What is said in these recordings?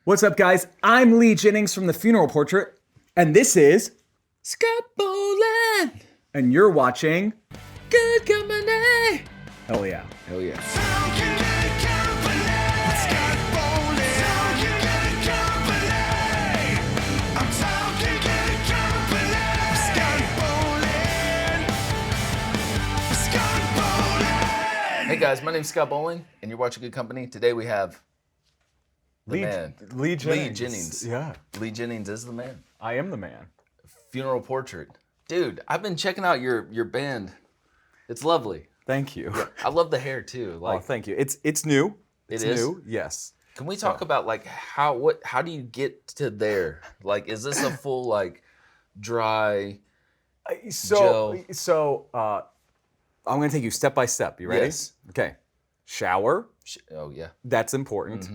What's up, guys? I'm Lee Jennings from The Funeral Portrait, and this is Scott Boland. And you're watching Good Company. Hell yeah. Hell yeah. Hey guys, my name's Scott Bowling, and you're watching Good Company. Today we have the man. Lee Jennings. Lee Jennings. Yeah. Lee Jennings is the man. I am the man. Funeral Portrait. Dude, I've been checking out your band. It's lovely. Thank you. I love the hair too. Oh, thank you. It's new. It It's is? new. Yes. Can we talk about like how do you get to there? Like, is this a full like dry? So I'm going to take you step by step. You ready? Yes. Okay. Shower. Oh yeah. That's important.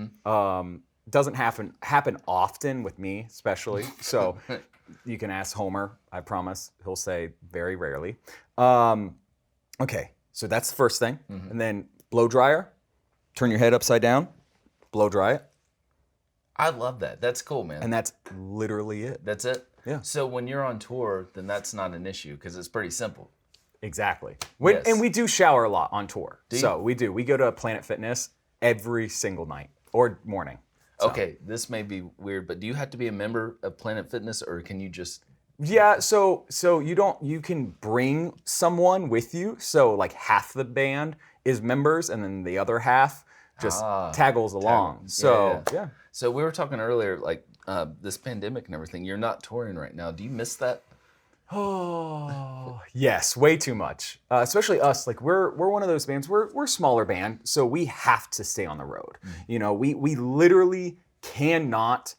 Doesn't happen often with me, especially. So you can ask Homer. I promise he'll say very rarely. Okay, so that's the first thing, and then blow dryer. Turn your head upside down, blow dry it, I love that. That's cool, man. and that's literally it. That's it? Yeah. So when you're on tour, then that's not an issue because it's pretty simple. Exactly. Yes. And we do shower a lot on tour. Do you? So we do. We go to Planet Fitness every single night or morning. So. Okay, this may be weird, but do you have to be a member of Planet Fitness or can you just... Yeah, so you can bring someone with you. So like half the band is members and then the other half just taggles along. So yeah. So we were talking earlier, like this pandemic and everything, you're not touring right now. Do you miss that? Oh yes, way too much. Especially us. Like we're one of those bands. We're a smaller band, so we have to stay on the road. You know, we literally cannot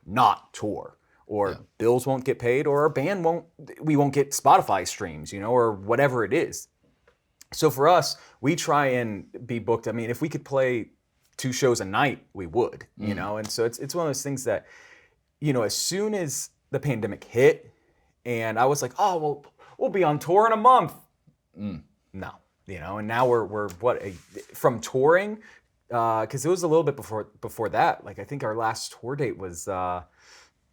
not tour, or bills won't get paid, or our band we won't get Spotify streams, you know, or whatever it is. So for us, we try and be booked. I mean, if we could play 2 shows a night, we would, you know. And so it's one of those things that, you know, as soon as the pandemic hit. And I was like, oh, well, we'll be on tour in a month. No, you know, and now we're from touring, because it was a little bit before that. Like I think our last tour date was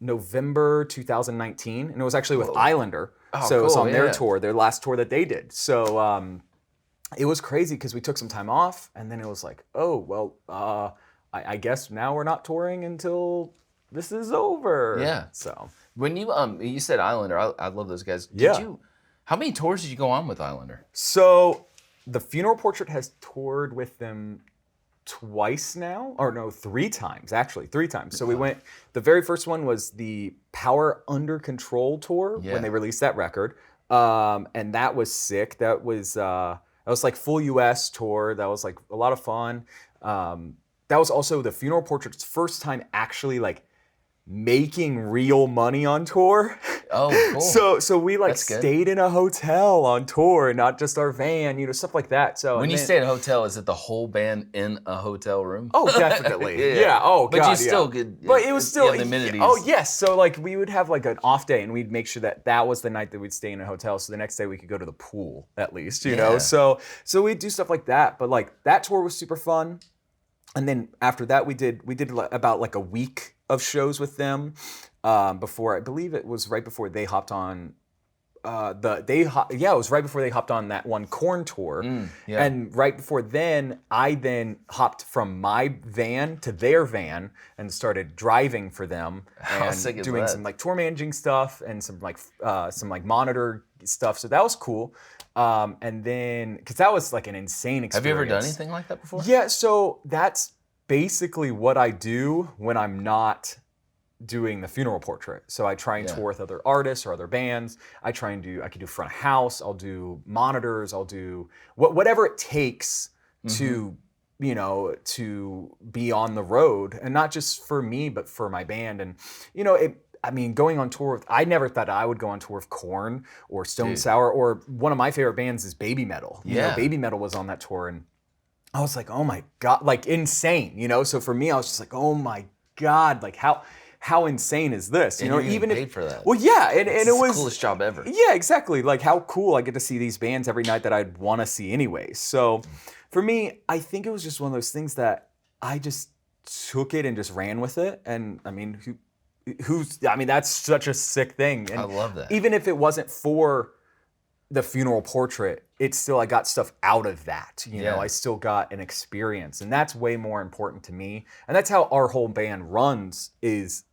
November 2019, and it was actually with Islander. Oh, so it was cool, on their tour, their last tour that they did. So it was crazy because we took some time off, and then it was like, oh, well, I guess now we're not touring until this is over. Yeah. So. When you said Islander, I love those guys. How many tours did you go on with Islander? So the Funeral Portrait has toured with them twice now, or no, 3 times actually, 3 times. So we went. The very first one was the Power Under Control tour when they released that record, and that was sick. That was like full U.S. tour. That was like a lot of fun. That was also the Funeral Portrait's first time actually like making real money on tour. Oh, cool. So we like stayed in a hotel on tour, not just our van, you know, stuff like that. So when you stay at a hotel, is it the whole band in a hotel room? Oh, definitely. yeah. Oh, but God, you still get. But it was still the amenities. Oh, yes. So like we would have like an off day, and we'd make sure that was the night that we'd stay in a hotel. So the next day we could go to the pool at least, you know. So we'd do stuff like that. But like that tour was super fun. And then after that, we did about like a week of shows with them before, I believe it was right before they hopped on it was right before they hopped on that one Korn tour. And right before then, I then hopped from my van to their van and started driving for them and doing some like tour managing stuff and some like monitor stuff. So that was cool. And then, because that was like an insane experience. Have you ever done anything like that before? Yeah, so that's basically what I do when I'm not doing the Funeral Portrait. So I try and tour with other artists or other bands. I can do front of house, I'll do monitors, I'll do whatever it takes to, you know, to be on the road, and not just for me, but for my band. And, you know, going on tour I never thought I would go on tour with Korn or Stone Sour, or one of my favorite bands is Baby Metal. You know, Baby Metal was on that tour, and I was like, oh my God, like insane, you know? So for me, I was just like, oh my God, like how insane is this? You know, even paid for that. Well, yeah, and it was the coolest job ever. Yeah, exactly. Like how cool I get to see these bands every night that I'd want to see anyways. So for me, I think it was just one of those things that I just took it and just ran with it. And I mean, that's such a sick thing. And I love that. even if it wasn't for the funeral portrait, it's still, I got stuff out of that. You know, I still got an experience, and that's way more important to me. And that's how our whole band runs. Is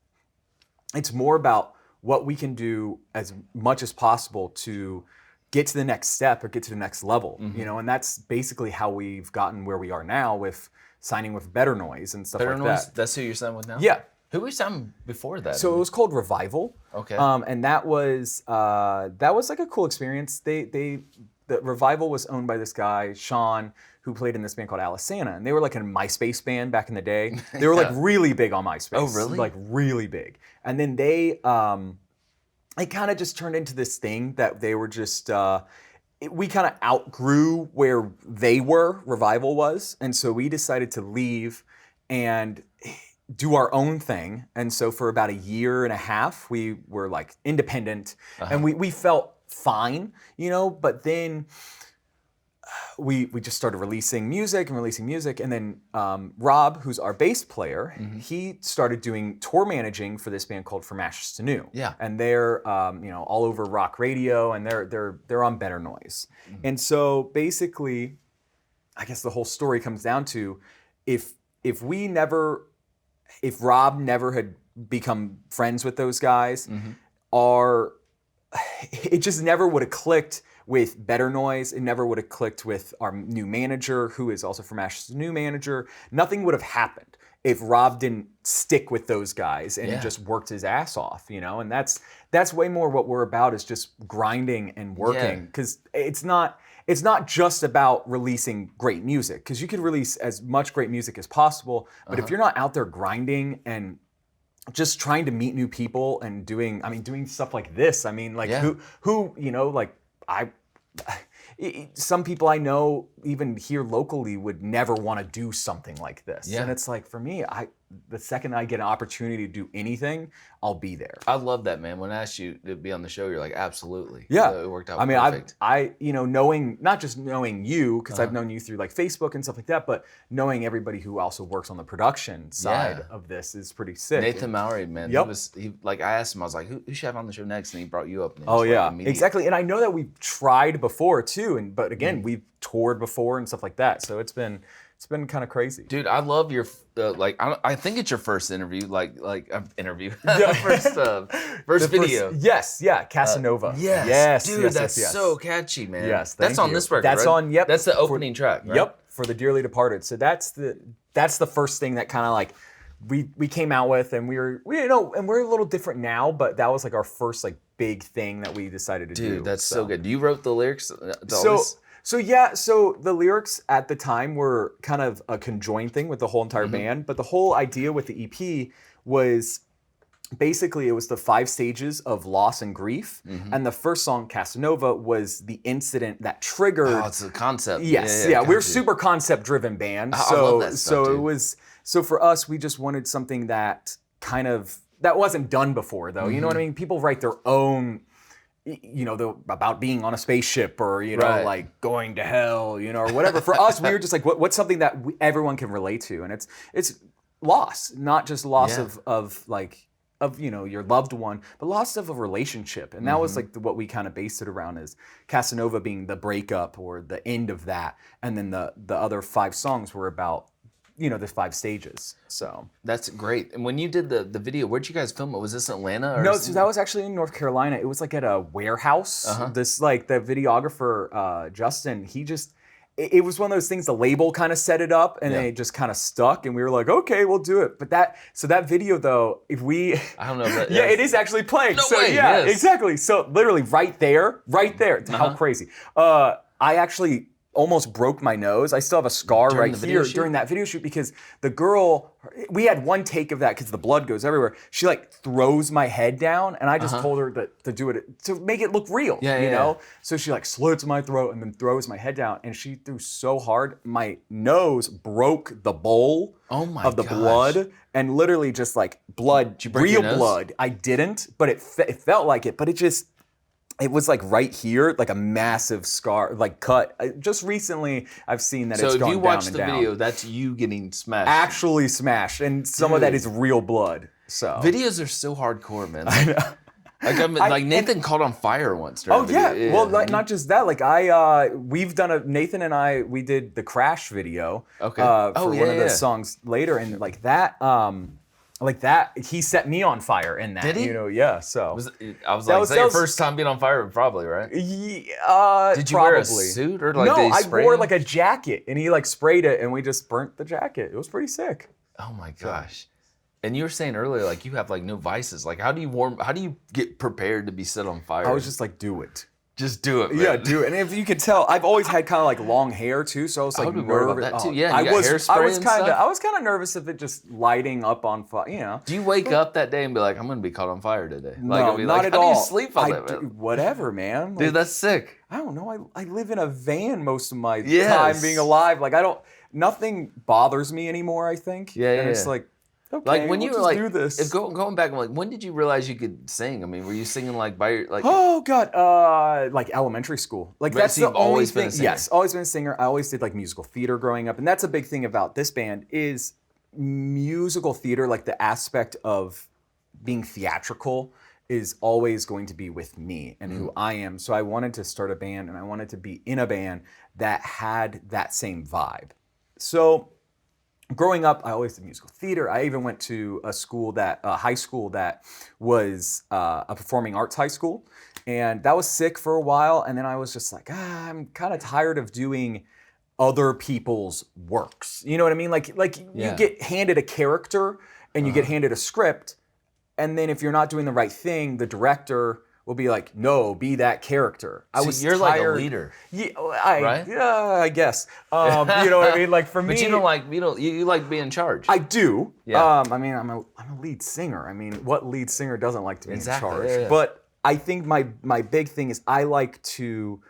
it's more about what we can do as much as possible to get to the next step or get to the next level. You know, and that's basically how we've gotten where we are now with signing with Better Noise and stuff Better like Noise, that. that's who you're signed with now? Yeah. Who we signed before that? So it was called Revival. Okay. And that was like a cool experience. The Revival was owned by this guy, Sean, who played in this band called Alisana. And they were like a MySpace band back in the day. They were like really big on MySpace. Oh, really? Like really big. And then they it kind of just turned into this thing that they were just we kind of outgrew where they were, Revival was. And so we decided to leave and do our own thing. And so for about a year and a half, we were like independent and we felt fine, you know, but then we just started releasing music. And then Rob, who's our bass player, he started doing tour managing for this band called From Ashes to New. Yeah. And they're all over rock radio, and they're on Better Noise. And so basically, I guess the whole story comes down to if Rob never had become friends with those guys, it just never would have clicked with Better Noise. It never would have clicked with our new manager, who is also From Ashes to New manager. Nothing would have happened if Rob didn't stick with those guys and just worked his ass off, you know? And that's way more what we're about, is just grinding and working. Because it's not just about releasing great music, because you could release as much great music as possible, but if you're not out there grinding and just trying to meet new people and doing stuff like this, I mean, like who, you know, like some people I know even here locally would never want to do something like this. And it's like, for me, the second I get an opportunity to do anything, I'll be there. I love that, man. When I asked you to be on the show, you're like, absolutely. Yeah. So it worked out I mean, perfect. not just knowing you, because I've known you through like Facebook and stuff like that, but knowing everybody who also works on the production side of this is pretty sick. Nathan Mowry, man. Yep. I asked him, I was like, who should I have on the show next? And he brought you up. And Oh yeah, exactly. And I know that we've tried before too, but again, we've toured before and stuff like that. So it's been kind of crazy. Dude, I love your I think it's your first interview, interview. Yeah. first video. Yes, yeah, Casanova. Yes. Dude, yes, that's yes. so catchy, man. Yes, that's on you. this record. That's right? on. Yep. That's the opening track. Right? Yep, for The Dearly Departed. So that's the first thing that kind of like we came out with, and we're a little different now, but that was like our first like big thing that we decided to do. Dude, that's so good. You wrote the lyrics. So the lyrics at the time were kind of a conjoined thing with the whole entire band, but the whole idea with the EP was basically it was the 5 stages of loss and grief, and the first song, Casanova, was the incident that triggered. Oh, it's a concept. Yes, yeah, we're a super concept-driven band. I love that stuff, dude. So for us, we just wanted something that wasn't done before, though. You know what I mean? People write their own, you know, about being on a spaceship or, you know, like going to hell, you know, or whatever. For us, we were just like, what's something that everyone can relate to? And it's loss, not just loss of you know, your loved one, but loss of a relationship. And that was like what we kind of based it around, is Casanova being the breakup or the end of that. And then the other 5 songs were about, you know, the 5 stages. So that's great. And when you did the video, where'd you guys film it? Was this Atlanta? Or no, so that was actually in North Carolina. It was like at a warehouse. This like the videographer, Justin, it was one of those things, the label kind of set it up and then it just kind of stuck, and we were like, okay, we'll do it. But that video though, I don't know if that, it is actually playing. No so way, yeah, yes. Exactly. So literally right there. How crazy. I actually almost broke my nose. I still have a scar right here during that video shoot, because the girl, we had one take of that because the blood goes everywhere. She like throws my head down, and I just told her to do it to make it look real, you know? So she like slits my throat and then throws my head down, and she threw so hard, my nose broke the bowl of the blood, and literally just like blood, real blood. I didn't, but it felt like it, but it just, it was like right here, like a massive scar, like cut. Just recently, I've seen that So it's if gone you down watch and the down. video, that's you getting smashed. Actually smashed, and some of that Dude. is real blood. So Videos are so hardcore, man. I know. Like Nathan caught on fire once. During Oh a video. yeah. Well, not just that. Like we've done Nathan and I, we did the Crash video. Okay. For one of the songs later, and like that, he set me on fire in that. Did he? You know, yeah. So I was like, is that your first time being on fire? Probably, right? Yeah. Did you probably. wear a suit or like? No, did he I spray wore you? like a jacket, and he like sprayed it, and we just burnt the jacket. It was pretty sick. Oh my gosh. And you were saying earlier, like you have like no vices. Like how do you get prepared to be set on fire? I was just like, do it. Just do it, man. Yeah, do it. And if you could tell, I've always had kind of like long hair too, so I was like would be worried about nervous. that, too. Yeah, I you got was hairspray and stuff? I was kind of nervous of it just lighting up on fire. You know. Do you wake up that day and be like, I'm gonna be caught on fire today? Like, No, I'll be not like, at how all. do you sleep on that, man? Whatever, man. Dude, that's sick. I don't know. I live in a van most of my Yes. time being alive. Like nothing bothers me anymore. I think. Yeah, And yeah. it's like, okay, Like when you we'll were just like, do this. if going back, like when did you realize you could sing? I mean, were you singing like by your like? Oh God, like elementary school. Like Right, that's so the you've only always been thing. a singer. Yes, always been a singer. I always did like musical theater growing up, and that's a big thing about this band is musical theater. Like the aspect of being theatrical is always going to be with me and who I am. So I wanted to start a band, and I wanted to be in a band that had that same vibe. So growing up, I always did musical theater. I even went to a high school that was a performing arts high school. And that was sick for a while. And then I was just like, I'm kind of tired of doing other people's works. You know what I mean? Like Yeah. you get handed a character and you get handed a script. And then if you're not doing the right thing, the director will be like, no, be that character. You're like a leader. Yeah, Right? I guess. You know what I mean? Like for me, But you like being in charge. I do. Yeah. I mean, I'm a lead singer. I mean, what lead singer doesn't like to be Exactly, in charge? yeah, yeah. But I think my big thing is I wanted to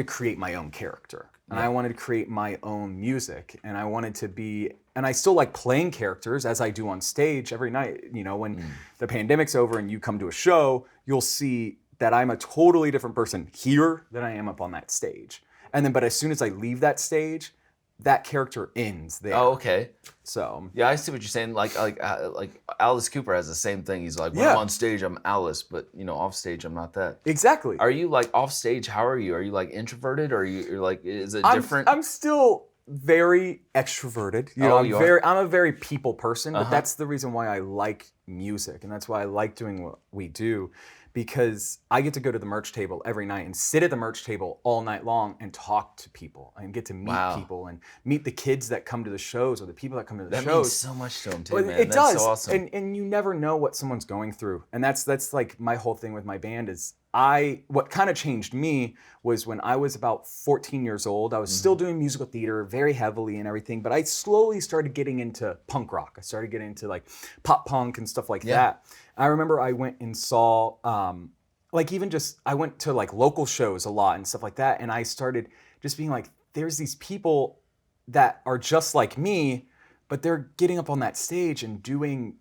create my own character. And I wanted to create my own music. And I wanted to be, and I still like playing characters as I do on stage every night. You know, when the pandemic's over and you come to a show, you'll see that I'm a totally different person here than I am up on that stage. And then, but as soon as I leave that stage, that character ends there. Oh, okay. So Yeah, I see what you're saying. Like Alice Cooper has the same thing. He's like, when Yeah. I'm on stage, I'm Alice, but off stage, I'm not that. exactly. Are you like off stage? How are you? Are you like introverted, or you're like, is it different? I'm still very extroverted. You know, I'm a very people person, but that's the reason why I like music, and that's why I like doing what we do, because I get to go to the merch table every night and sit at the merch table all night long and talk to people and get to meet people and meet the kids that come to the shows or the people that come to the that shows. means so much to him too, Well, man. it That's does, so awesome. and you never know what someone's going through, and that's like my whole thing with my band is what kind of changed me was when I was about 14 years old. I was still doing musical theater very heavily and everything, but I slowly started getting into punk rock. I started getting into like pop punk and stuff like that. I remember I went and saw I went to like local shows a lot and stuff like that, and I started just being like, there's these people that are just like me, but they're getting up on that stage and doing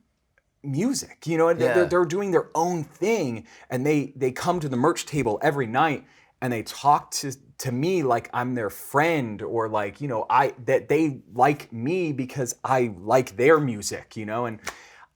music, and they're doing their own thing, and they come to the merch table every night and they talk to me like I'm their friend, or like that they like me because I like their music, and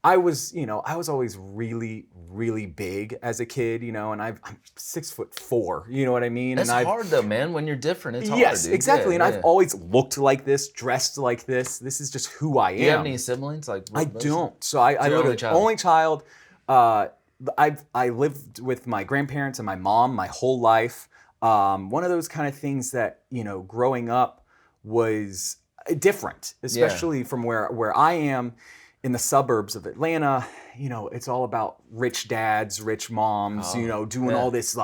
I was always really, really big as a kid, and I'm 6'4", you know what I mean? That's and hard though, man. When you're different, it's hard. Yes, Dude. exactly. Yeah, and I've always looked like this, dressed like this. This is just who I am. Do you have any siblings? Like I don't. So I You're literally only child. I lived with my grandparents and my mom my whole life. One of those kind of things that growing up was different, especially from where I am in the suburbs of Atlanta. It's all about rich dads, rich moms. Doing all this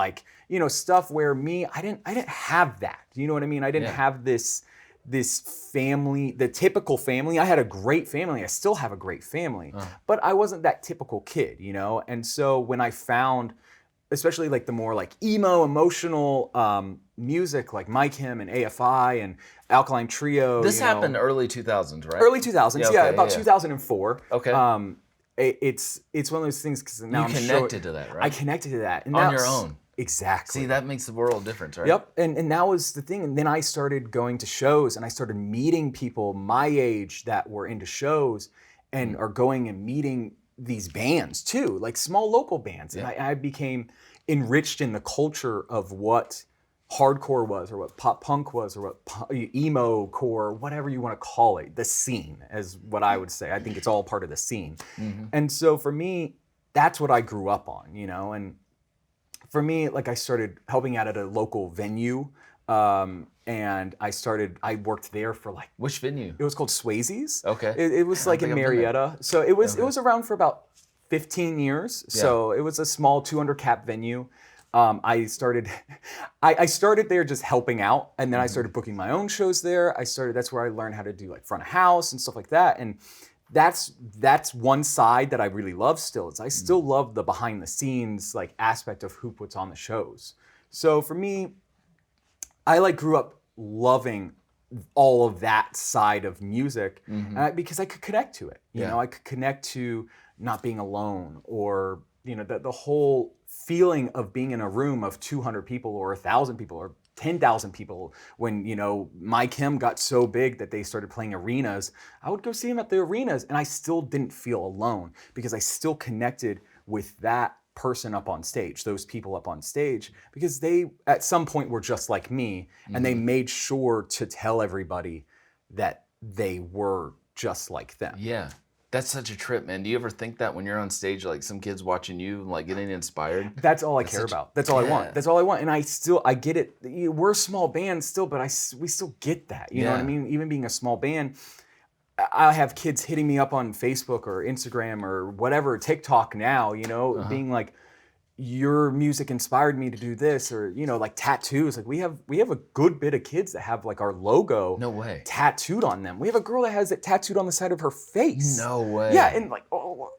stuff. Where me, I didn't have that. You know what I mean? I didn't have this family, the typical family. I had a great family. I still have a great family, but I wasn't that typical kid, And so when I found, especially like the more like emo, emotional music, like My Chem and AFI and Alkaline Trio. This happened early 2000s, right? Early 2000s, Yeah, okay, about 2004. Okay. it's one of those things because now You connected to that, right? I connected to that. And On your own. Exactly. See, that makes the world difference, right? Yep. And that was the thing. And then I started going to shows and I started meeting people my age that were into shows and are going and meeting these bands too, like small local bands. Yeah. And I became enriched in the culture of what hardcore was or what pop punk was or what emo core, whatever you want to call it, the scene is what I would say. I think it's all part of the scene. And so for me, that's what I grew up on, you know, and for me, like I started helping out at a local venue, and I worked there for like. Which venue? It was called Swayze's. Okay. It was like in Marietta, so it was around for about 15 years. So it was a small 200 cap venue. I started there just helping out, and then I started booking my own shows there. That's where I learned how to do like front of house and stuff like that, and. That's one side that I really love still. I still love the behind the scenes like aspect of who puts on the shows. So for me, I like grew up loving all of that side of music because I could connect to it. You know, I could connect to not being alone or, you know, the whole feeling of being in a room of 200 people or 1,000 people or 10,000 people when, you know, My Chem got so big that they started playing arenas. I would go see them at the arenas and I still didn't feel alone because I still connected with that person up on stage, those people up on stage, because they at some point were just like me and they made sure to tell everybody that they were just like them. Yeah. That's such a trip, man. Do you ever think that when you're on stage, like some kids watching you, like getting inspired? That's all I care about. That's all I want. That's all I want. And I get it. We're a small band still, but we still get that. You know what I mean? Even being a small band, I have kids hitting me up on Facebook or Instagram or whatever, TikTok now, you know, being like, your music inspired me to do this, or, you know, like tattoos. Like we have a good bit of kids that have like our logo tattooed on them. We have a girl that has it tattooed on the side of her face. No way. Yeah, and like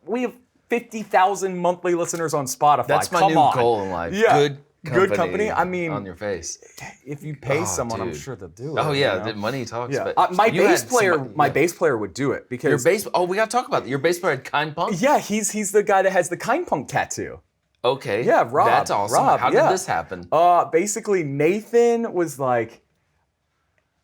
we have 50,000 monthly listeners on Spotify. That's my new goal in life. Yeah. Good company. I mean, on your face. If you pay someone, I'm sure they'll do it. Oh yeah, you know? the money talks. Yeah. But my bass player would do it because your bass. Oh, we gotta talk about that. Your bass player had Kind Punk. Yeah, he's the guy that has the Kind Punk tattoo. Okay. Yeah, Rob. That's awesome. Rob, How did this happen? Basically, Nathan was like,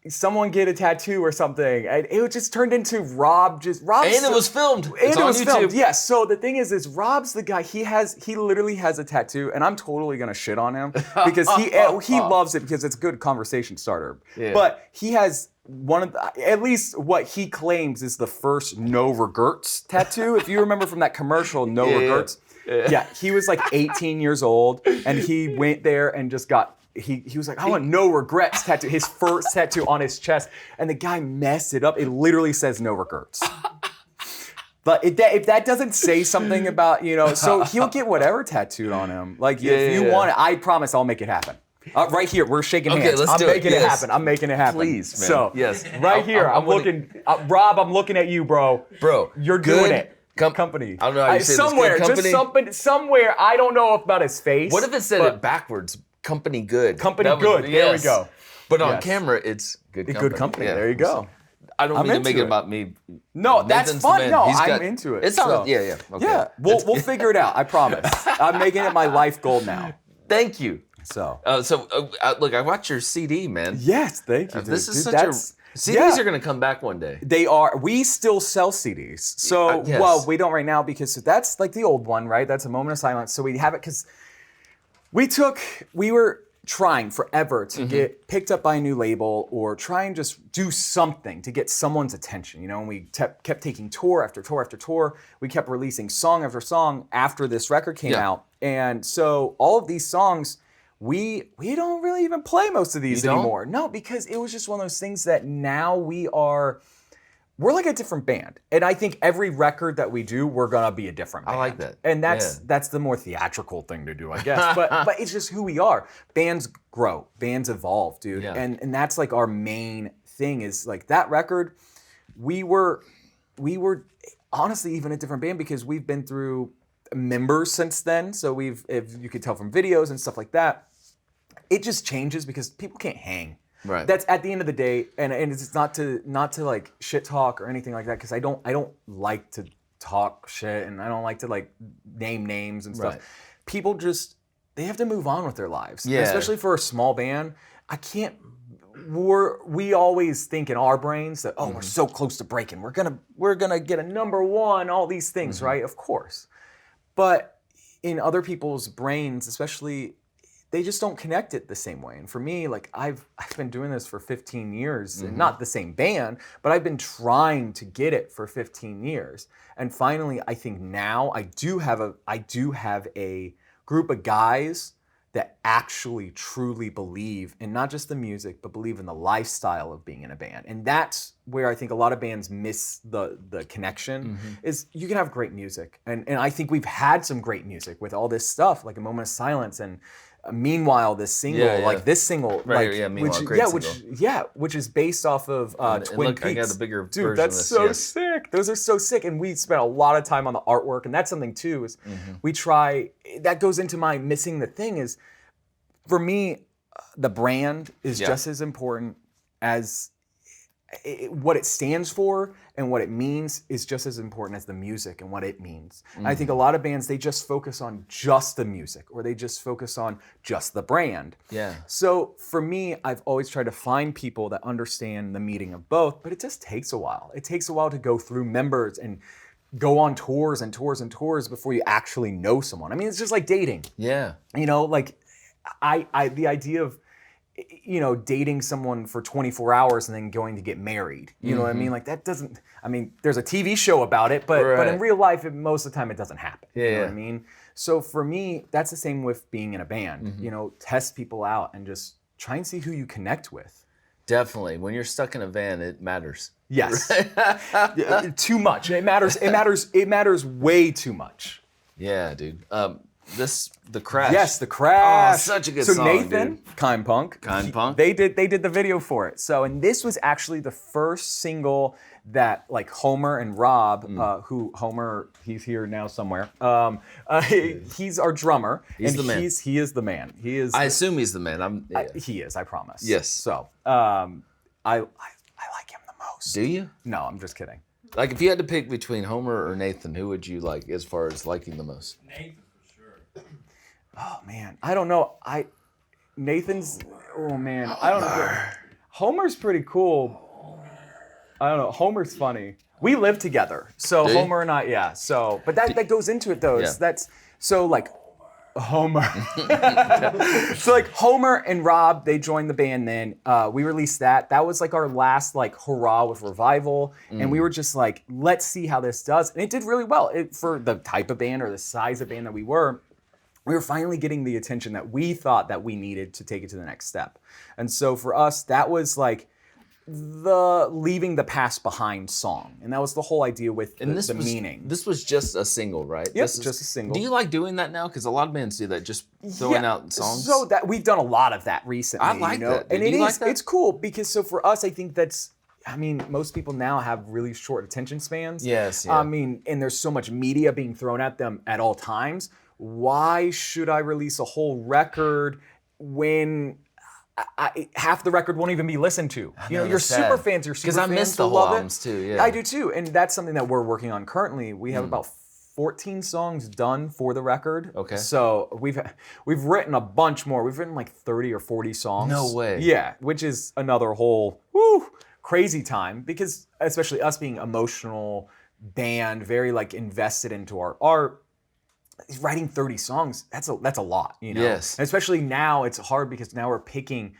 someone get a tattoo or something, and it just turned into Rob. And it was filmed. It's on YouTube. Filmed. Yeah. So the thing is Rob's the guy. He literally has a tattoo, and I'm totally gonna shit on him because he loves it because it's a good conversation starter. Yeah. But he has one of at least what he claims is the first no regrets tattoo. If you remember from that commercial, no regrets. Yeah, he was like 18 years old, and he went there and just got. He was like, I want no regrets tattoo, his first tattoo on his chest, and the guy messed it up. It literally says no regrets. But if that doesn't say something about, you know, so he'll get whatever tattooed on him. Like if you want it, I promise I'll make it happen. Right here, we're shaking hands. Let's I'm making it happen. I'm making it happen. Please, man. So right here, I'm looking. Rob, I'm looking at you, bro. Bro, you're doing it. Company. I don't know how you say somewhere, this. Good company? just somewhere. I don't know about his face. What if it said it backwards? Company good. Company good. There we go. But on camera, it's good company. Good company. Yeah. There you go. I don't mean to make it about me. No, that's fun. No, I'm into it. It sounds. Yeah. Okay. Yeah. We'll figure it out. I promise. I'm making it my life goal now. Thank you. So. Look, I watched your CD, man. Yes, thank you. This is such a. CDs are going to come back one day. They are. We still sell CDs. So, well, we don't right now because that's like the old one, right? That's a moment of silence. So we have it because we were trying forever to get picked up by a new label or try and just do something to get someone's attention, you know, and we kept taking tour after tour after tour. We kept releasing song after song after this record came out. And so all of these songs, we don't really even play most of these anymore. No, because it was just one of those things that now we're like a different band. And I think every record that we do, we're gonna be a different band. I like that. And that's the more theatrical thing to do, I guess. But it's just who we are. Bands grow, bands evolve, dude. Yeah. And that's like our main thing is like that record, we were honestly even a different band because we've been through members since then. So if you could tell from videos and stuff like that, it just changes because people can't hang. Right. That's at the end of the day, and it's not to like shit talk or anything like that because I don't like to talk shit and I don't like to like name names and stuff. Right. People just, they have to move on with their lives. Yeah. And especially for a small band, we always think in our brains that, oh, we're so close to breaking. We're gonna get a #1, all these things, right? Of course. But in other people's brains, especially, they just don't connect it the same way. And for me, like I've been doing this for 15 years, and not the same band, but I've been trying to get it for 15 years. And finally, I think now I do have a group of guys that actually truly believe in not just the music, but believe in the lifestyle of being in a band. And that's where I think a lot of bands miss the connection, is you can have great music. And I think we've had some great music with all this stuff, like A Moment of Silence and Meanwhile, this single, like this single, right, like, yeah, Meanwhile, which is based off of Twin look, Peaks. I got a bigger Dude, version that's of this, so sick. Those are so sick, and we spent a lot of time on the artwork, and that's something too. Is we try. That goes into my missing the thing. Is for me, the brand is just as important as what it stands for, and what it means is just as important as the music and what it means. And I think a lot of bands, they just focus on just the music, or they just focus on just the brand. Yeah. So for me, I've always tried to find people that understand the meaning of both, but it just takes a while. It takes a while to go through members and go on tours and tours and tours before you actually know someone. I mean, it's just like dating. Yeah. You know, like the idea of, you know, dating someone for 24 hours and then going to get married. You know what I mean? Like that doesn't, I mean, there's a TV show about it, but in real life, most of the time it doesn't happen. Yeah, You know what I mean? So for me, that's the same with being in a band. You know, test people out and just try and see who you connect with. Definitely. When you're stuck in a van, it matters. Yes. Too much. It matters way too much. Yeah, dude. The Crash. Yes, The Crash. Oh, such a good so song, Nathan, dude. Kind Punk. They did the video for it. So, and this was actually the first single that like Homer and Rob, who Homer, he's here now somewhere. He's our drummer. He's the man. He is the man. He is. I assume he's the man. He is. I promise. Yes. So, I like him the most. Do you? No, I'm just kidding. Like, if you had to pick between Homer or Nathan, who would you like as far as liking the most? Nathan for sure. Oh man, I don't know. Nathan's. Oh man, I don't know. Homer's pretty cool. I don't know. Homer's funny. We live together, so Do you? Homer and I, yeah. So, but that goes into it though. Yeah. That's so like Homer. So like Homer and Rob, they joined the band. Then we released that. That was like our last like hurrah with Revival, and we were just like, let's see how this does, and it did really well. For the type of band or the size of band that we were finally getting the attention that we thought that we needed to take it to the next step. And so for us, that was like the leaving the past behind song. And that was the whole idea with the meaning. This was just a single, right? Yep, just a single. Do you like doing that now? Because a lot of bands do that, just throwing out songs. So that we've done a lot of that recently. I like that. And Do you like that? it's cool because so for us, I think most people now have really short attention spans. Yes, yeah. I mean, and there's so much media being thrown at them at all times. Why should I release a whole record when half the record won't even be listened to? You know, your super fans, your super fans, because I miss the whole albums too. Yeah, I do too, and that's something that we're working on currently. We have about 14 songs done for the record. Okay. So we've written a bunch more. We've written like 30 or 40 songs. No way. Yeah, which is another whole crazy time, because especially us being emotional band, very like invested into our art. Writing 30 songs, that's a lot, you know. Yes. And especially now, it's hard because now we're picking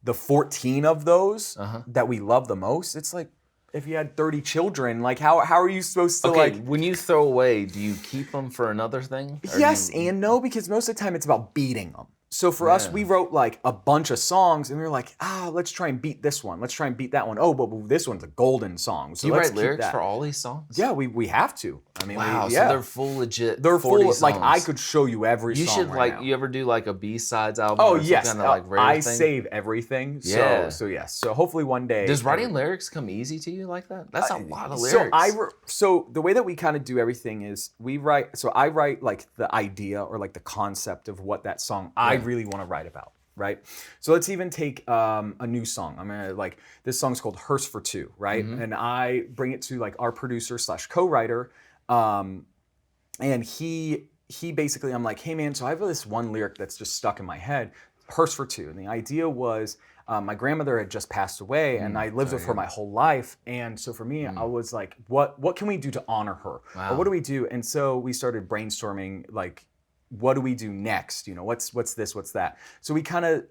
the 14 of those that we love the most. It's like if you had 30 children, like how are you supposed to when you throw away, do you keep them for another thing? Yes and no, because most of the time it's about beating them. So for us, we wrote like a bunch of songs, and we were like, let's try and beat this one. Let's try and beat that one. Oh, but this one's a golden song. So Do you let's write keep lyrics that. for all these songs? Yeah, we have to. I mean, Wow, yeah. so they're full legit. They're 40 full. songs. Like I could show you every You song. should right like. now. You ever do like a B-sides album? Oh or some yes, kind of, like, rare I thing? save everything. Yeah. So yes. So hopefully one day. Does writing lyrics come easy to you like that? That's a lot of lyrics. So the way that we kind of do everything is we write. So I write like the idea or like the concept of what that song I really want to write about. Right. So let's even take a new song. I'm gonna like this song's called "Hearse for Two," right? And I bring it to like our producer / co-writer. And he basically, I'm like, hey man, so I have this one lyric that's just stuck in my head, hearse for two. And the idea was, my grandmother had just passed away, and I lived with her my whole life. And so for me, I was like, what can we do to honor her? Or what do we do? And so we started brainstorming, like, what do we do next? You know, what's this, what's that? So we kind of,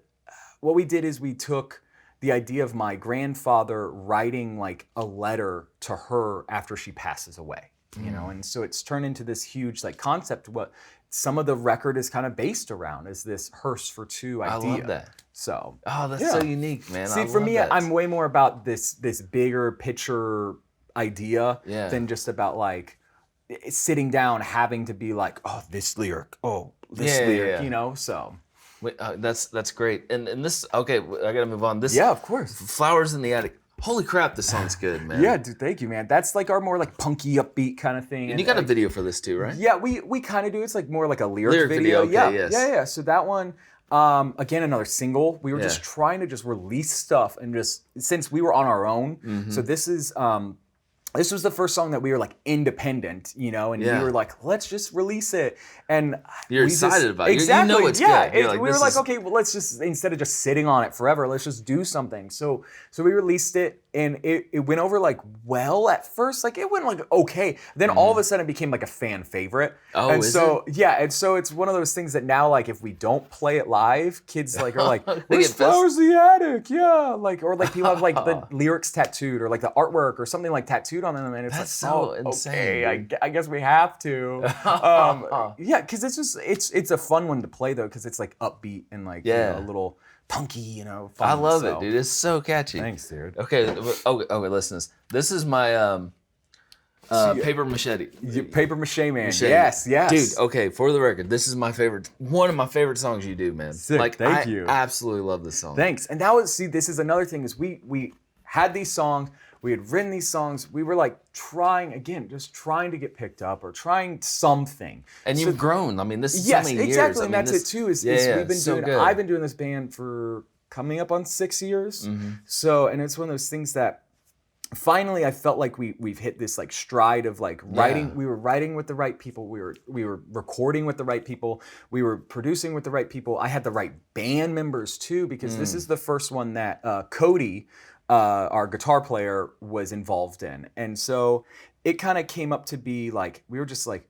what we did is we took the idea of my grandfather writing like a letter to her after she passes away, you know? And so it's turned into this huge like concept. What some of the record is kind of based around is this hearse for two idea. I love that. So, that's so unique, man. See, for me, I'm way more about this bigger picture idea than just about like sitting down having to be like, oh, this lyric, you know. So wait, that's great. And this, okay, I gotta move on. This, of course, Flowers in the Attic. Holy crap, this song's good, man. Yeah, dude, thank you, man. That's like our more like punky, upbeat kind of thing. And you got a video for this too, right? Yeah, we kind of do. It's like more like a lyric video. Okay, yes. Yeah. So that one, again, another single. We were just trying to just release stuff and just, since we were on our own. So this is, this was the first song that we were like independent, you know, and we were like, let's just release it. And you're excited about it. Exactly. You know it's good. We were like, okay, well, let's just, instead of just sitting on it forever, let's just do something. So we released it, and it went over like well at first, like it went like okay. Then all of a sudden it became like a fan favorite. Oh, and is so it? Yeah, and so it's one of those things that now like if we don't play it live, kids like are like, They "Where's get Flowers in the Attic?" Yeah, like, or like people have like the lyrics tattooed or like the artwork or something like tattooed on them, and it's That's like, so oh, insane. okay, I guess we have to. Yeah, because it's just it's a fun one to play though, because it's like upbeat and like you know, a little punky, you know. Fun, I love it, dude. It's so catchy. Thanks, dude. Okay, listen to this. This is my paper machete. Paper mache man. Machete. Yes. Dude, okay, for the record, this is my favorite, one of my favorite songs you do, man. Sick, like, thank you. I absolutely love this song. Thanks. And that was, see, this is another thing is we had these songs, we had written these songs, we were like trying, again, just trying to get picked up or trying something. And you've grown. I mean, this is yes, so many exactly, years. I and mean, that's it too. Is we've been so doing. good. I've been doing this band for coming up on 6 years. So, and it's one of those things that finally I felt like we've hit this like stride of like writing. Yeah. We were writing with the right people. We were recording with the right people. We were producing with the right people. I had the right band members too, because this is the first one that Cody, our guitar player, was involved in. And so it kind of came up to be like, we were just like,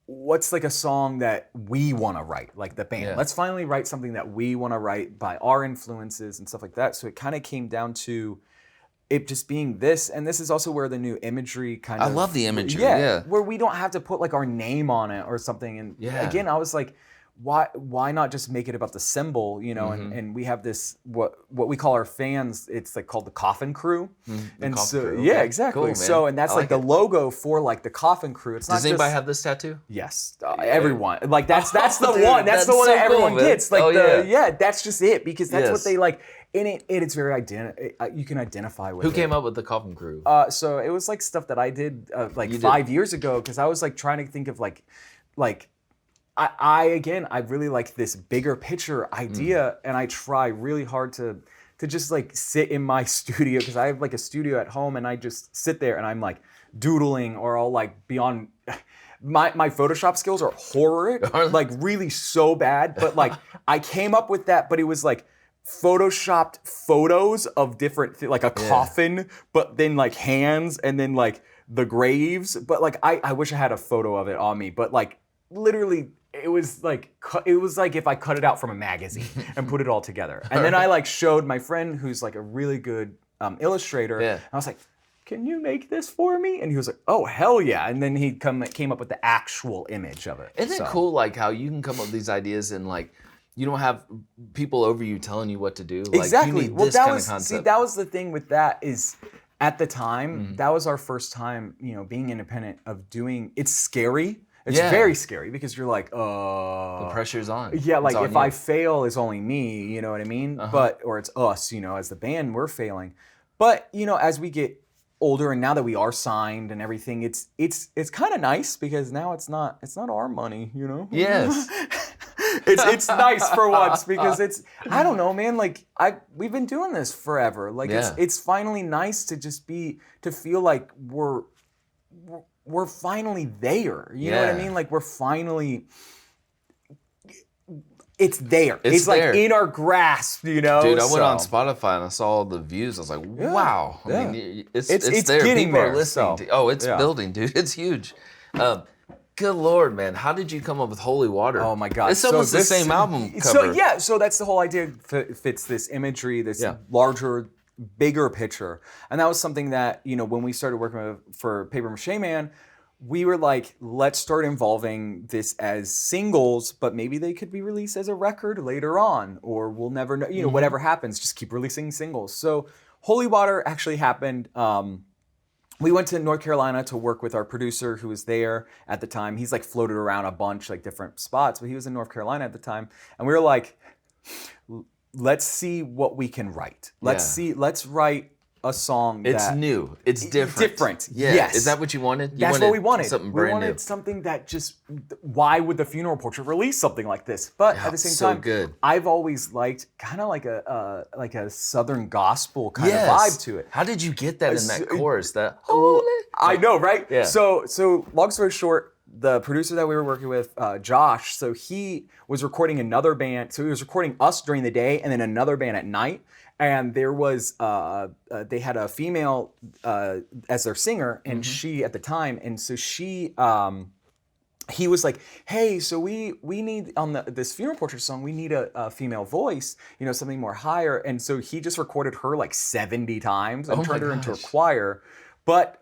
what's like a song that we want to write, like the band? Yeah. Let's finally write something that we want to write by our influences and stuff like that. So it kind of came down to it just being this, and this is also where the new imagery kind of... I love the imagery, yeah. Where we don't have to put like our name on it or something. And again, I was like, why not just make it about the symbol, you know? And we have this, what we call our fans, it's like called the Coffin Crew. And so, Crew. yeah, Okay. exactly. Cool, So, man. and that's I like like the logo for like the Coffin Crew. It's not Does anybody just, have this tattoo? Yes, everyone. Like that's the Dude, one. That's the one so that everyone cool, man. gets. Like Oh, yeah. that's just it, because that's what Yes. they like. In it, it's very you can identify with. Who came up with the Coffin Crew? So it was like stuff that I did like You did. 5 years ago, because I was like trying to think of like I really like this bigger picture idea, and I try really hard to just like sit in my studio, because I have like a studio at home, and I just sit there and I'm like doodling, or I'll like be on. My Photoshop skills are horrid, like really so bad, but like I came up with that, but it was like photoshopped photos of different like a coffin, but then like hands, and then like the graves, but like I wish I had a photo of it on me, but like literally it was like if I cut it out from a magazine and put it all together. And then I like showed my friend, who's like a really good illustrator, and I was like, can you make this for me? And he was like, oh, hell yeah. And then he came up with the actual image of it. Isn't it cool, like how you can come up with these ideas and like you don't have people over you telling you what to do? Like, Exactly. You need Well, this that kind was of concept. that was the thing with that is, at the time, that was our first time, you know, being independent of doing. It's scary. It's very scary, because you're like, the pressure's on. yeah, like It's on if you. I fail, it's only me, you know what I mean? But, or it's us, you know, as the band, we're failing. But, you know, as we get older, and now that we are signed and everything, it's kind of nice, because now it's not our money, you know? Yes. it's nice for once, because it's, I don't know, man, like we've been doing this forever. Like it's finally nice to just to feel like we're finally there. You know what I mean? Like we're finally. It's there. It's like there. in our grasp, you know. Dude, I went on Spotify and I saw all the views. I was like, wow. I mean, it's there. Getting People there, are listening. It's building, dude. It's huge. Good Lord, man. How did you come up with Holy Water? Oh my God. It's almost the same album cover. So that's the whole idea. Fits this imagery, this larger, bigger picture. And that was something that, you know, when we started working for Paper Mache Man, we were like, let's start involving this as singles, but maybe they could be released as a record later on, or we'll never know, you know, whatever happens, just keep releasing singles. So Holy Water actually happened. We went to North Carolina to work with our producer who was there at the time. He's like floated around a bunch, like different spots, but he was in North Carolina at the time. And we were like, let's see what we can write. Let's write a song it's new. It's different. Yeah. Yes. Is that what you wanted? That's what we wanted. Something we brand wanted new. something that just, why would the Funeral Portrait release something like this? But at the same time, good. I've always liked kind of like a Southern gospel kind of vibe to it. How did you get that in that chorus? That holy. I know, right? Yeah. So long story short, the producer that we were working with, Josh, so he was recording another band. So he was recording us during the day and then another band at night. And there was, they had a female as their singer, and she at the time, and so she, he was like, hey, so we need on this Funeral Portrait song, we need a female voice, you know, something more higher. And so he just recorded her like 70 times and turned her into a choir. But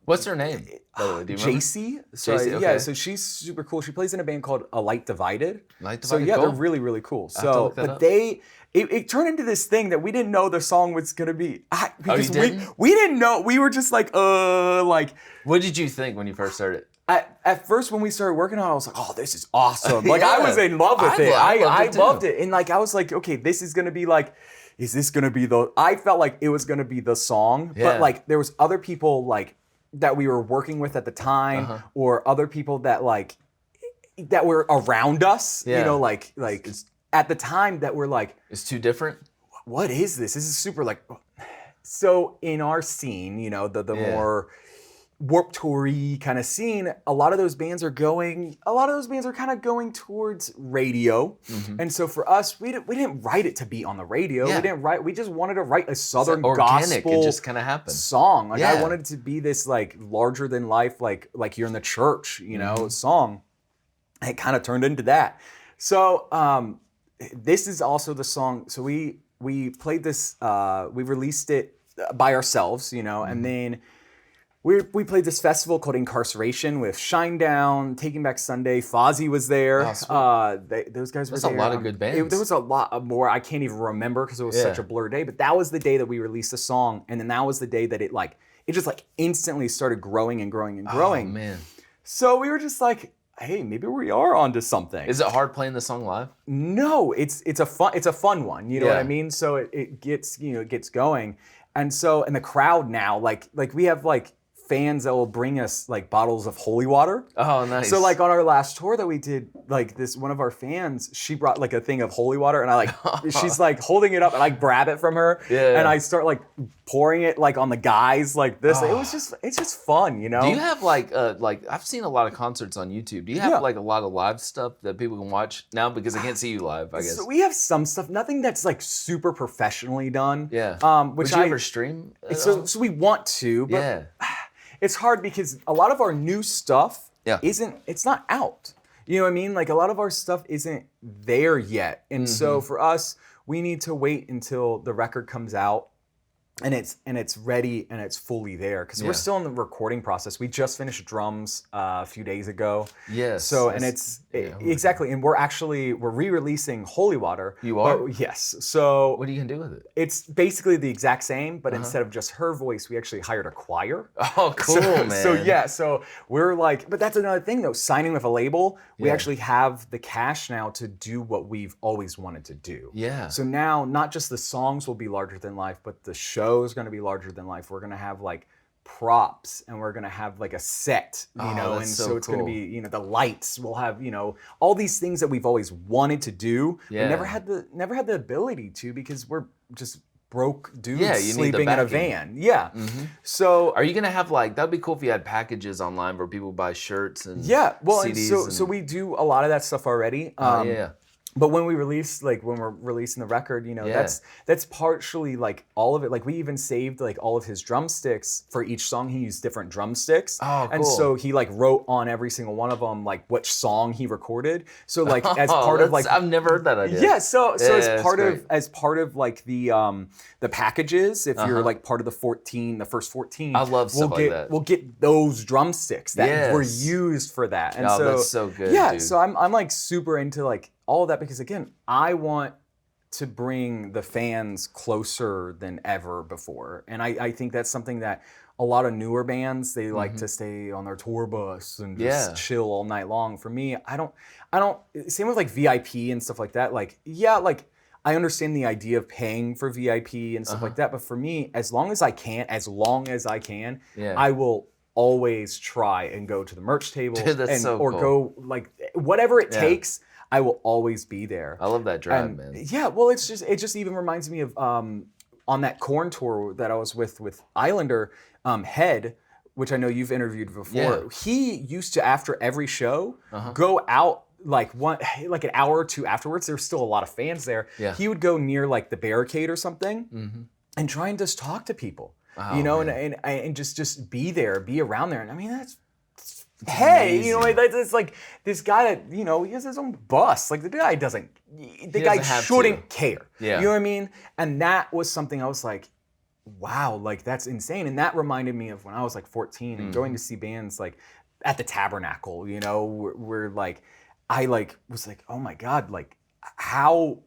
what's her name? By the way, do you remember? JC. JC, okay. Yeah, so she's super cool. She plays in a band called A Light Divided. So yeah, cool. they're really, really cool. I have to So, look that but up. It turned into this thing that we didn't know the song was gonna be. Because you didn't? we didn't know. We were just like. What did you think when you first heard it? At first, when we started working on it, I was like, oh, this is awesome. Like, I was in love with it. I loved it. And like, I was like, okay, this is gonna be like, is this gonna be the, I felt like it was gonna be the song. Yeah. But like, there was other people like, that we were working with at the time, or other people that like, that were around us, you know, like at the time that were like, it's too different. What is this? This is super like, so in our scene, you know, the more Warped Tour-y kind of scene, a lot of those bands are kind of going towards radio. And so for us, we didn't write it to be on the radio. We just wanted to write a Southern organic. gospel It just kind of happened. Song. Like I wanted it to be this like larger than life, like you're in the church, you know, song. And it kind of turned into that. So this is also the song. So we played this, we released it by ourselves, you know, and then we played this festival called Incarceration with Shinedown, Taking Back Sunday. Fozzy was there. Those guys were there. There's a lot of good bands. There was a lot more. I can't even remember because it was such a blur day. But that was the day that we released the song, and then that was the day that it just like instantly started growing and growing and growing. Oh man! So we were just like, hey, maybe we are onto something. Is it hard playing the song live? No, it's a fun one. You know what I mean? So it gets going, and the crowd now like we have like fans that will bring us like bottles of holy water. Oh, nice. So like on our last tour that we did, like this one of our fans, she brought like a thing of holy water, and I like she's like holding it up, and I grab it from her, and I start like pouring it like on the guys like this. It's just fun, you know. Do you have like I've seen a lot of concerts on YouTube. Do you have like a lot of live stuff that people can watch now, because I can't see you live, I guess? So we have some stuff, nothing that's like super professionally done. Yeah. Which Would you ever stream? So we want to, but it's hard because a lot of our new stuff it's not out. You know what I mean? Like a lot of our stuff isn't there yet. And so for us, we need to wait until the record comes out and it's ready and it's fully there, because we're still in the recording process. We just finished drums a few days ago. Yes. So and exactly, and we're re-releasing Holy Water. You are? Yes. So what are you gonna do with it? It's basically the exact same, but instead of just her voice, we actually hired a choir. Oh, cool, man. So we're like, but that's another thing though. Signing with a label, we actually have the cash now to do what we've always wanted to do. Yeah. So now, not just the songs will be larger than life, but the show is going to be larger than life. We're going to have like props, and we're going to have like a set, you know, and so it's going to be, you know, the lights. We'll have, you know, all these things that we've always wanted to do, but never had the ability to, because we're just broke dudes Yeah, you need the sleeping in a backing. van. Yeah. So Are you gonna have like that'd be cool if you had packages online where people buy shirts and yeah, well, and CDs so we do a lot of that stuff already. yeah. But when we release, like when we're releasing the record, you know, Yeah. that's partially like all of it. Like we even saved like all of his drumsticks for each song. He used different drumsticks, Oh, and cool. so he like wrote on every single one of them like which song he recorded. So like as Oh, part of like I've never heard that idea. yeah, so Yeah, as that's part great. of like the packages, if you're like part of the first 14, I love stuff like that. We'll get those drumsticks that were Yes. used for that. And Oh, so that's so good, yeah, dude. so I'm like super into like all of that because again, I want to bring the fans closer than ever before. And I think that's something that a lot of newer bands, they like to stay on their tour bus and just chill all night long. For me, I don't, same with like VIP and stuff like that. Like, yeah, like I understand the idea of paying for VIP and stuff like that. But for me, as long as I can, Yeah. I will always try and go to the merch table Dude, that's and, so or cool. go like whatever it takes. I will always be there. I love that drive, And, man. yeah, well, it just even reminds me of on that Corn tour that I was with Islander Head, which I know you've interviewed before. Yeah. He used to after every show go out like an hour or two afterwards. There's still a lot of fans there. Yeah. He would go near like the barricade or something and try and just talk to people. Oh, you know, man. and just be there, be around there. And I mean that's. Hey, you know, it's like this guy that, you know, he has his own bus. Like the guy doesn't shouldn't care. Yeah. You know what I mean? And that was something I was like, wow, like that's insane. And that reminded me of when I was like 14 and going to see bands like at the Tabernacle, you know, where like, I like was like, oh my God, like how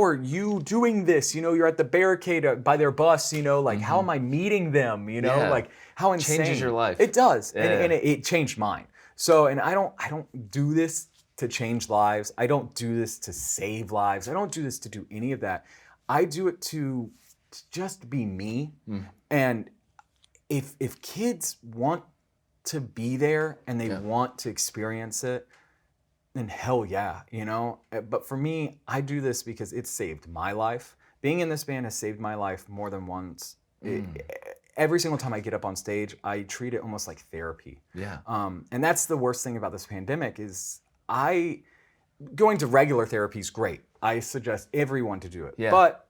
are you doing this? You know, you're at the barricade by their bus, you know, like how am I meeting them? You know, Yeah. like how insane. Changes your life. It does. Yeah. And it changed mine. So, and I don't do this to change lives. I don't do this to save lives. I don't do this to do any of that. I do it to just be me. And if kids want to be there and they want to experience it, then hell yeah, you know? But for me, I do this because it saved my life. Being in this band has saved my life more than once. Every single time I get up on stage, I treat it almost like therapy. Yeah. And that's the worst thing about this pandemic is going to regular therapy is great. I suggest everyone to do it. Yeah. But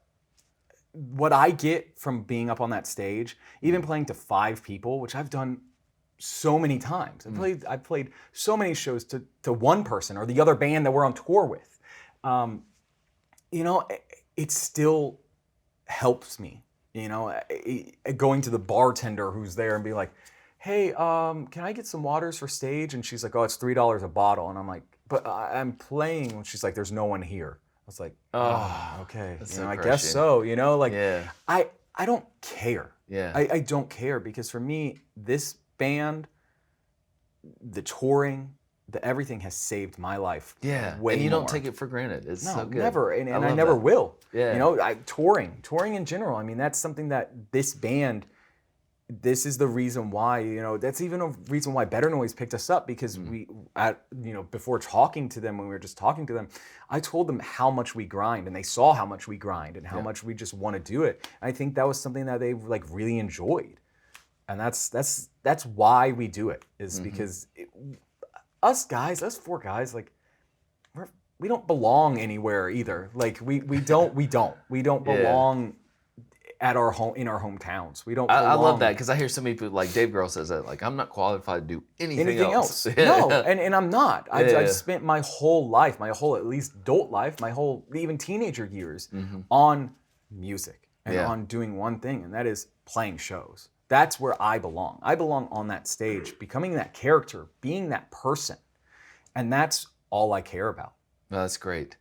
what I get from being up on that stage, even playing to 5 people, which I've done so many times. I've played so many shows to one person or the other band that we're on tour with. You know, it still helps me. You know, going to the bartender who's there and be like, hey, can I get some waters for stage? And she's like, oh, it's $3 a bottle. And I'm like, but I'm playing. And she's like, there's no one here. I was like, oh, okay. You know, I guess so. You know, like I don't care. Yeah. I don't care because for me, this band, the touring, the everything has saved my life. Yeah. Way and you more. don't take it for granted. It's No, so good. never. And I love never that. will. Yeah. You know, touring in general. I mean, that's something that this band, this is the reason why, you know, that's even a reason why Better Noise picked us up because before talking to them, when we were just talking to them, I told them how much we grind and they saw how much we grind and how much we just want to do it. And I think that was something that they like really enjoyed. And that's why we do it is because us 4 guys, like we don't belong anywhere either. Like we don't belong at our home in our hometowns. We don't. I love that because I hear so many people like Dave Grohl says that like I'm not qualified to do anything else. No, and I'm not. I've spent my whole life, my whole at least adult life, my whole even teenager years on music and on doing one thing, and that is playing shows. That's where I belong. I belong on that stage, becoming that character, being that person, and that's all I care about. No, that's great.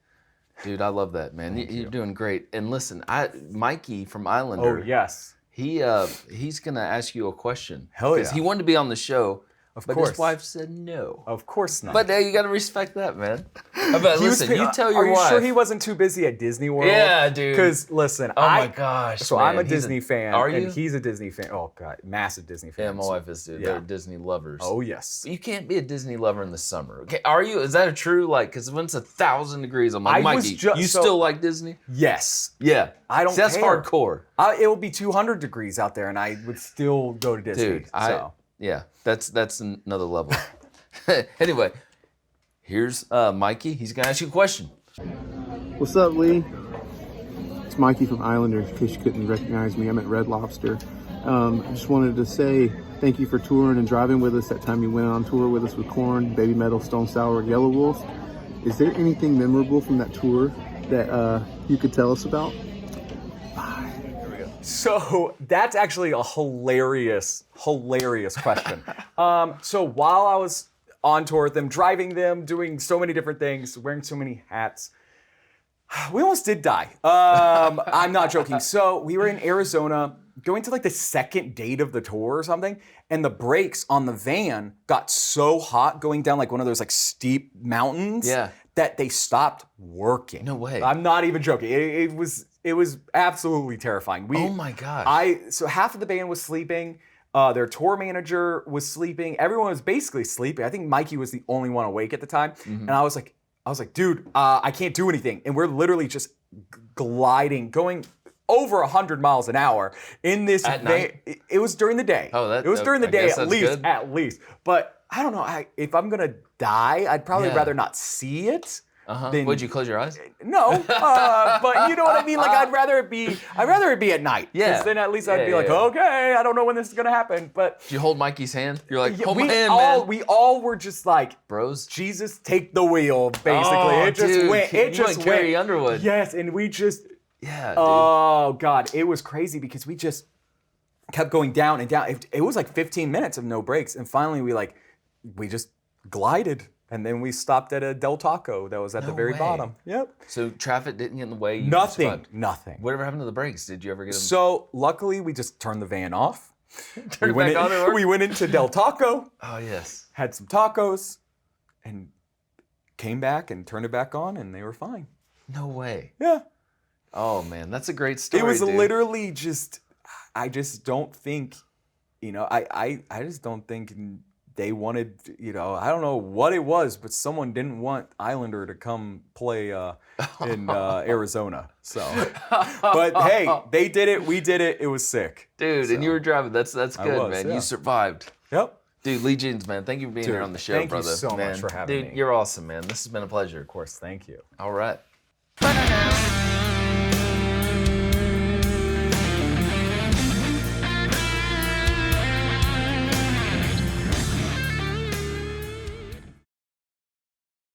Dude, I love that, man. You're doing great. And listen, Mikey from Islander. Oh, yes. He's gonna ask you a question. Hell yeah. Because he wanted to be on the show. Of But course. his wife said no. Of course not. But you got to respect that, man. But listen, you tell your Are you wife. sure he wasn't too busy at Disney World? Yeah, dude. Because listen, Oh my gosh. So man. I'm a Disney fan. Are you? And he's a Disney fan. Oh god, massive Disney fan. Yeah, my wife is too. Yeah. They're Disney lovers. Oh yes. You can't be a Disney lover in the summer. Okay, are you? Is that a true like? Because when it's 1,000 degrees, I'm like, Mikey, you still like Disney? Yes. Yeah, I don't. See, that's care. hardcore. It will be 200 degrees out there, and I would still go to Disney. Dude, so. Yeah, that's another level. Anyway, here's Mikey. He's gonna ask you a question. What's up, Lee? It's Mikey from Islander, in case you couldn't recognize me. I'm at Red Lobster. I just wanted to say thank you for touring and driving with us that time you went on tour with us with Korn, Baby Metal, Stone Sour, and Yellow Wolf. Is there anything memorable from that tour that you could tell us about? So that's actually a hilarious question. So while I was on tour with them, driving them, doing so many different things, wearing so many hats, we almost did die. I'm not joking. So we were in Arizona, going to like the second date of the tour or something, and the brakes on the van got so hot going down like one of those like steep mountains that they stopped working. No way. I'm not even joking. It was absolutely terrifying. Oh my gosh. So half of the band was sleeping. Their tour manager was sleeping. Everyone was basically sleeping. I think Mikey was the only one awake at the time. And I was like, dude, I can't do anything. And we're literally just gliding, going over 100 miles an hour in this At van. night? It was during the day. Oh, it was during the I day guess that's good. at least. But I don't know. If I'm gonna die, I'd probably rather not see it. Then, Would you close your eyes? No, but you know what I mean. Like I'd rather it be at night. Yeah. 'Cause then at least I'd be like, yeah. okay, I don't know when this is gonna happen. But Did you hold Mikey's hand? You're like, hold my we hand, all man. we all were just like, Bros. Jesus, take the wheel. Basically, Oh, it just dude, went. It you just went Carrie went. Underwood. Yes, and we just. Yeah, dude. Oh God, it was crazy because we just kept going down and down. It was like 15 minutes of no breaks, and finally we just glided. And then we stopped at a Del Taco that was at the very way. bottom. Yep. So traffic didn't get in the way. You Nothing. survived. Nothing. Whatever happened to the brakes? Did you ever get them? So luckily, we just turned the van off. Turn it back on, it worked? We went into Del Taco, Oh yes. had some tacos, and came back and turned it back on, and they were fine. No way. Yeah. Oh man, that's a great story. It was dude. literally just. I just don't think, I just don't think they wanted. I don't know what it was, but someone didn't want Islander to come play in Arizona. So, but hey, they did it. We did it. It was sick. Dude, and you were driving. That's good, was, man. yeah. You survived. Yep. Dude, Lee Jeans, man, thank you for being Dude, here on the show, thank you brother. so much Man, for having dude, me. you're awesome, man. This has been a pleasure. Of course. Thank you. All right.